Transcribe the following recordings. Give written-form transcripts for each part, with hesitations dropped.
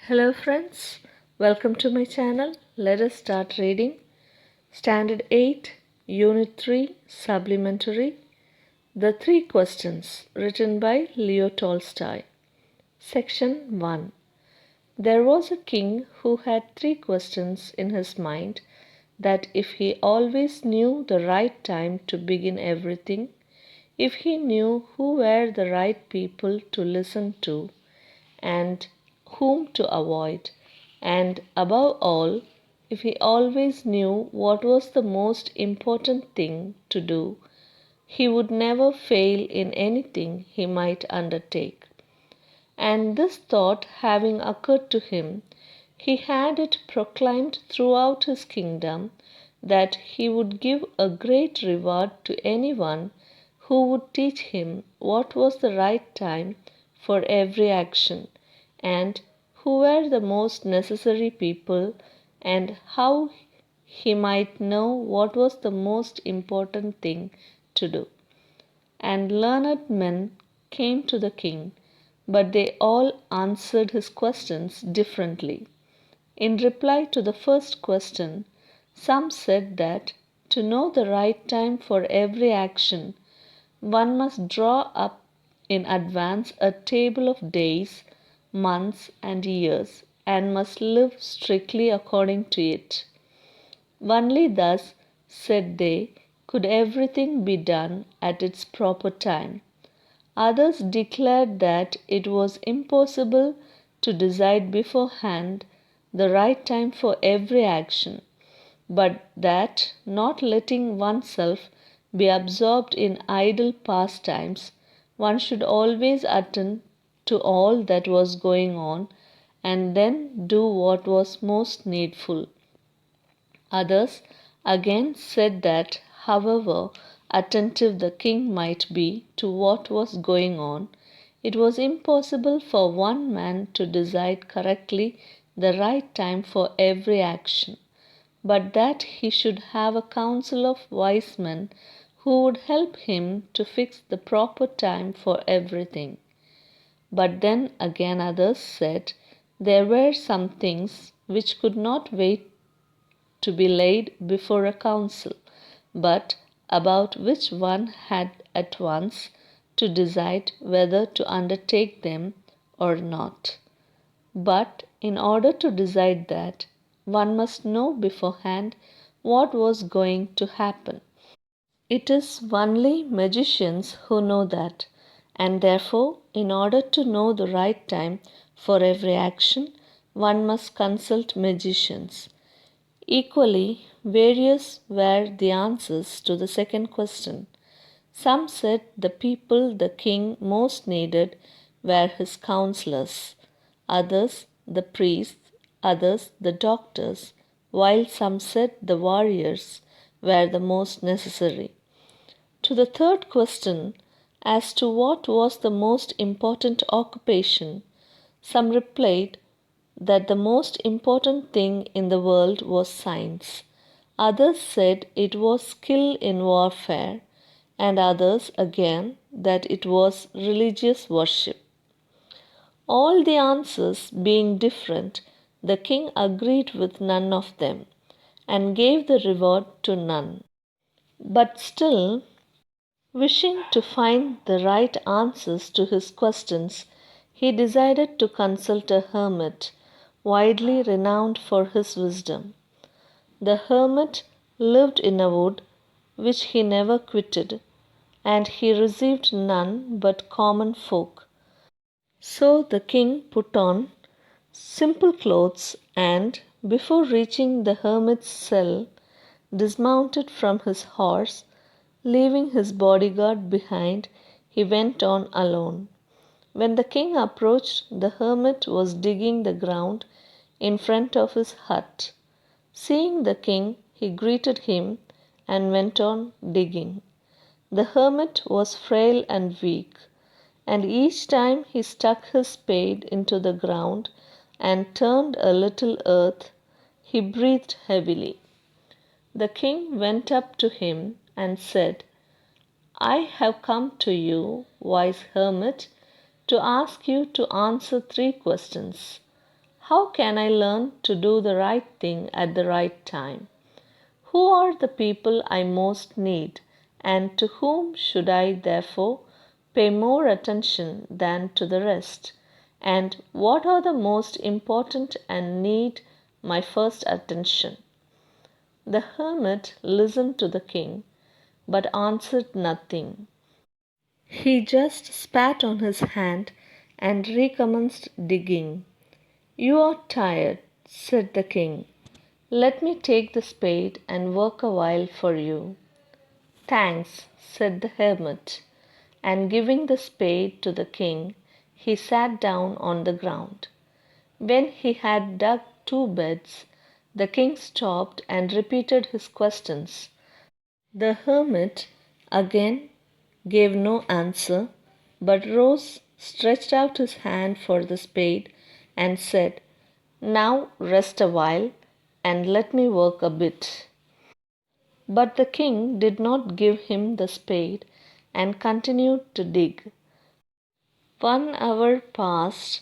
Hello friends, welcome to my channel. Let us start reading Standard 8, Unit 3, Supplementary, The Three Questions, written by Leo Tolstoy. Section 1. There was a king who had three questions in his mind that if he always knew the right time to begin everything, if he knew who were the right people to listen to, and whom to avoid, and above all, if he always knew what was the most important thing to do, he would never fail in anything he might undertake. And this thought having occurred to him, he had it proclaimed throughout his kingdom that he would give a great reward to anyone who would teach him what was the right time for every action, and who were the most necessary people, and how he might know what was the most important thing to do. And learned men came to the king, but they all answered his questions differently. In reply to the first question, some said that to know the right time for every action, one must draw up in advance a table of days, months, and years, and must live strictly according to it. Only thus, said they, could everything be done at its proper time. Others declared that it was impossible to decide beforehand the right time for every action, but that, not letting oneself be absorbed in idle pastimes, one should always attend to all that was going on and then do what was most needful. Others again said that, however attentive the king might be to what was going on, it was impossible for one man to decide correctly the right time for every action, but that he should have a council of wise men who would help him to fix the proper time for everything. But then again others said there were some things which could not wait to be laid before a council, but about which one had at once to decide whether to undertake them or not. But in order to decide that, one must know beforehand what was going to happen. It is only magicians who know that, and therefore, in order to know the right time for every action, one must consult magicians. Equally various were the answers to the second question. Some said the people the king most needed were his counselors, others the priests, others the doctors, while some said the warriors were the most necessary. To the third question, as to what was the most important occupation, some replied that the most important thing in the world was science. Others said it was skill in warfare, and others again that it was religious worship. All the answers being different, the king agreed with none of them, and gave the reward to none. But still, wishing to find the right answers to his questions, he decided to consult a hermit, widely renowned for his wisdom. The hermit lived in a wood which he never quitted, and he received none but common folk. So the king put on simple clothes and, before reaching the hermit's cell, dismounted from his horse. Leaving his bodyguard behind, he went on alone. When the king approached, the hermit was digging the ground in front of his hut. Seeing the king, he greeted him and went on digging. The hermit was frail and weak, and each time he stuck his spade into the ground and turned a little earth, he breathed heavily. The king went up to him and said, I have come to you, wise hermit, to ask you to answer three questions. How can I learn to do the right thing at the right time? Who are the people I most need, and to whom should I therefore pay more attention than to the rest? And what are the most important and need my first attention? The hermit listened to the king, but answered nothing. He just spat on his hand and recommenced digging. You are tired, said the king. Let me take the spade and work a while for you. Thanks, said the hermit, and giving the spade to the king, he sat down on the ground. When he had dug 2 beds, the king stopped and repeated his questions. The hermit again gave no answer, but rose, stretched out his hand for the spade, and said, Now rest a while, and let me work a bit. But the king did not give him the spade, and continued to dig. 1 hour passed,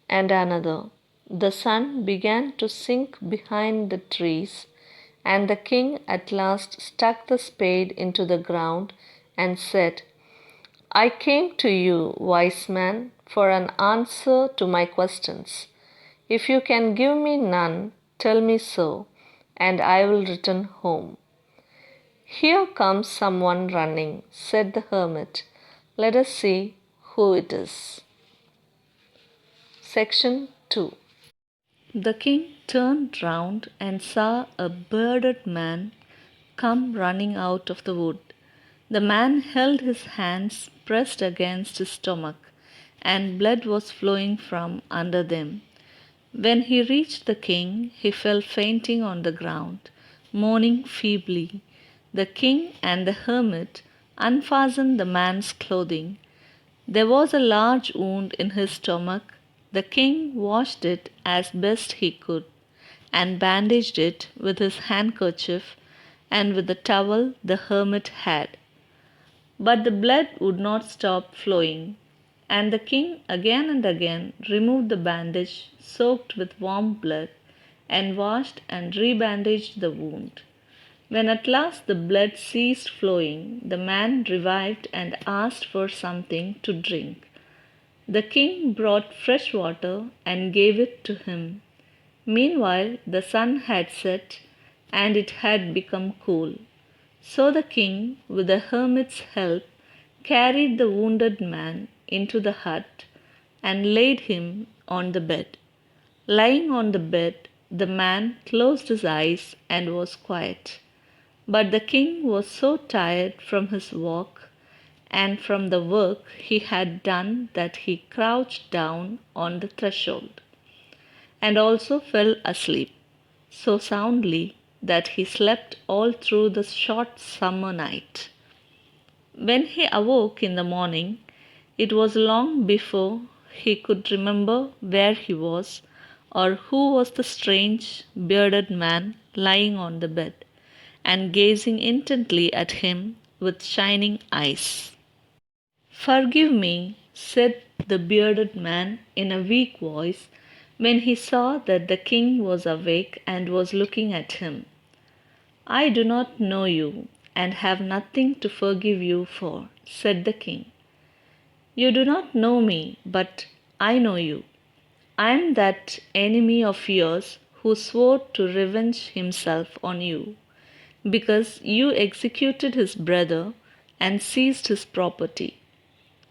and another. The sun began to sink behind the trees, and the king at last stuck the spade into the ground and said, I came to you, wise man, for an answer to my questions. If you can give me none, tell me so, and I will return home. Here comes someone running, said the hermit. Let us see who it is. Section 2. The king turned round and saw a bearded man come running out of the wood. The man held his hands pressed against his stomach, and blood was flowing from under them. When he reached the king, he fell fainting on the ground, moaning feebly. The king and the hermit unfastened the man's clothing. There was a large wound in his stomach. The king washed it as best he could, and bandaged it with his handkerchief and with the towel the hermit had. But the blood would not stop flowing, and the king again and again removed the bandage soaked with warm blood, and washed and rebandaged the wound. When at last the blood ceased flowing, the man revived and asked for something to drink. The king brought fresh water and gave it to him. Meanwhile, the sun had set, and it had become cool. So the king, with the hermit's help, carried the wounded man into the hut and laid him on the bed. Lying on the bed, the man closed his eyes and was quiet. But the king was so tired from his walk and from the work he had done that he crouched down on the threshold and also fell asleep so soundly that he slept all through the short summer night. When he awoke in the morning, it was long before he could remember where he was or who was the strange, bearded man lying on the bed and gazing intently at him with shining eyes. Forgive me, said the bearded man in a weak voice when he saw that the king was awake and was looking at him. I do not know you, and have nothing to forgive you for, said the king. You do not know me, but I know you. I am that enemy of yours who swore to revenge himself on you, because you executed his brother and seized his property.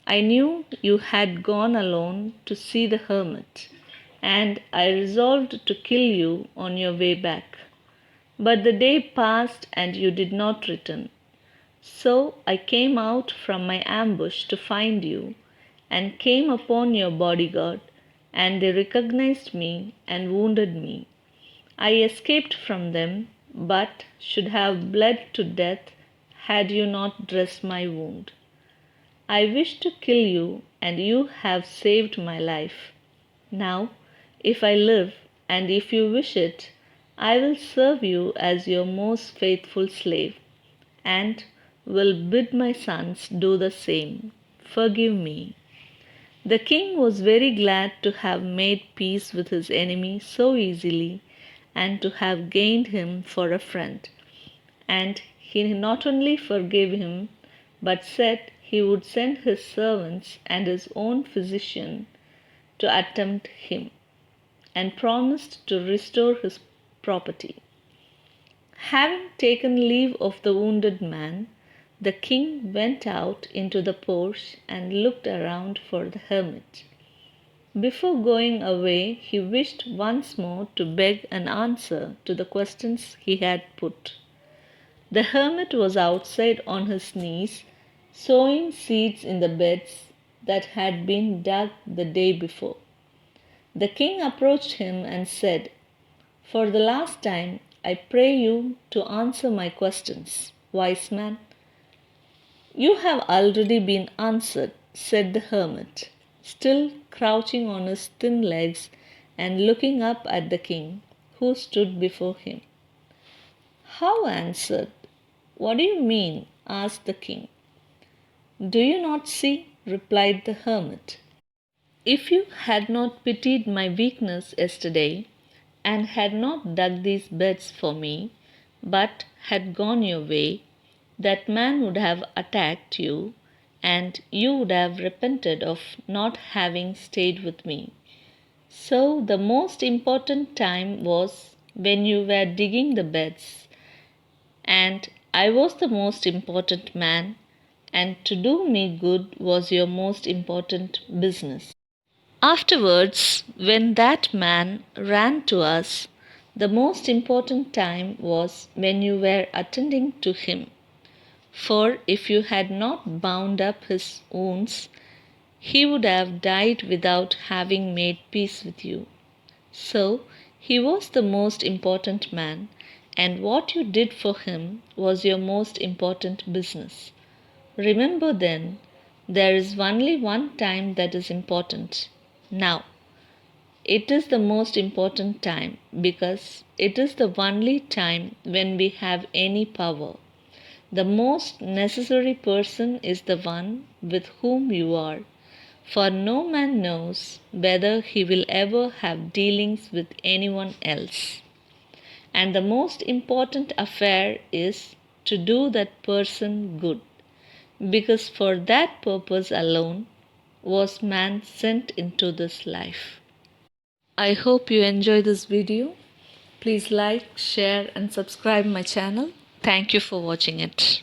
I knew you had gone alone to see the hermit, and I resolved to kill you on your way back. But the day passed and you did not return. So I came out from my ambush to find you, and came upon your bodyguard, and they recognized me and wounded me. I escaped from them, but should have bled to death had you not dressed my wound. I wished to kill you, and you have saved my life. Now, if I live, and if you wish it, I will serve you as your most faithful slave, and will bid my sons do the same. Forgive me. The king was very glad to have made peace with his enemy so easily and to have gained him for a friend. And he not only forgave him, but said he would send his servants and his own physician to attempt him, and promised to restore his property. Having taken leave of the wounded man, the king went out into the porch and looked around for the hermit. Before going away, he wished once more to beg an answer to the questions he had put. The hermit was outside on his knees, sowing seeds in the beds that had been dug the day before. The king approached him and said, "For the last time, I pray you to answer my questions, wise man." "You have already been answered," said the hermit, still crouching on his thin legs and looking up at the king, who stood before him. "How answered? What do you mean?" asked the king. "Do you not see?" replied the hermit. "If you had not pitied my weakness yesterday, and had not dug these beds for me, but had gone your way, that man would have attacked you, and you would have repented of not having stayed with me. So the most important time was when you were digging the beds, and I was the most important man, and to do me good was your most important business. Afterwards, when that man ran to us, the most important time was when you were attending to him. For if you had not bound up his wounds, he would have died without having made peace with you. So he was the most important man, and what you did for him was your most important business. Remember then, there is only one time that is important. Now, it is the most important time because it is the only time when we have any power. The most necessary person is the one with whom you are, for no man knows whether he will ever have dealings with anyone else. And the most important affair is to do that person good, because for that purpose alone was man sent into this life. I hope you enjoy this video. Please like, share and subscribe my channel. Thank you for watching it.